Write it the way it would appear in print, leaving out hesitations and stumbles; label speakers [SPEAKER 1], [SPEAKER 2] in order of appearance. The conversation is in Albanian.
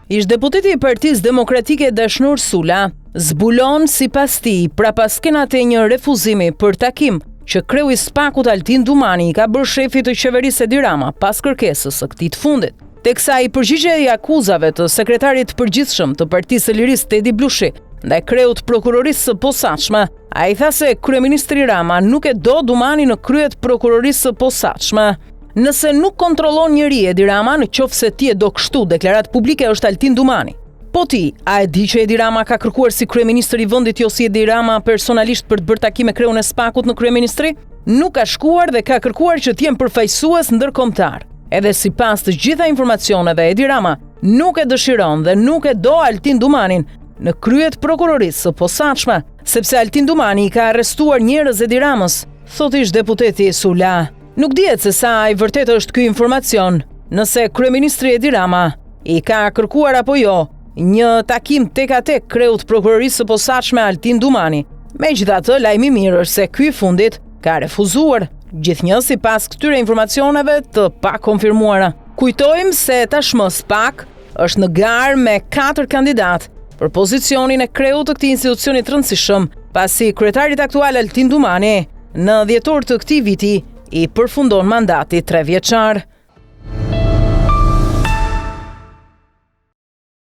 [SPEAKER 1] Ish deputeti i Partisë Demokratike Dashnur Sula zbulon sipas tij prapaskenat e një refuzimi për takim që kreu i SPAK-ut Altin Dumani i ka bërë shefit të qeverisë Edi Rama pas kërkesës së këtij të fundit. Teksa i përgjigjej akuzave të sekretarit përgjithshëm të Partisë së Lirisë Tedi Blushi ndaj kreut prokurorisë së posaçme, ai tha se kryeministri Rama nuk e do Dumani në kryet prokurorisë së posaçme. Nëse nuk kontrollon njëri Edi Rama, në qoftë se ti e do kështu, deklarat publike është Altin Dumani. Po ti, a e di që Edi Rama ka kërkuar si kryeministër i vendit jo si Edi Rama personalisht për të bërë takim me kreun e SPAK-ut në kryeministri? Nuk ka shkuar dhe ka kërkuar që t'jem përfaqësues ndërkombëtar. Edhe sipas të gjitha informacioneve, Edi Rama nuk e dëshiron dhe nuk e do Altin Dumanin në kryet prokurorisë së posaçme, sepse Altin Dumani i ka arrestuar njerëz Edi Ramës, thot ish deputeti Sula. Nuk dihet se sa i vërtet është ky informacion, nëse kryeministri Edi Rama i ka kërkuar apo jo një takim tek a tek kreut prokurorisë së posaçme Altin Dumani. Megjithatë, lajmi i mirë është se ky i fundit ka refuzuar, gjithnjë sipas këtyre informacioneve të pakonfirmuara. Kujtojmë se tashmë SPAK është në garë me 4 kandidat për pozicionin e kreut të këtij institucioni të rëndësishëm, pasi kryetarit aktual Altin Dumani në dhjetor të këtij viti i përfundon mandati 3 vjeçar.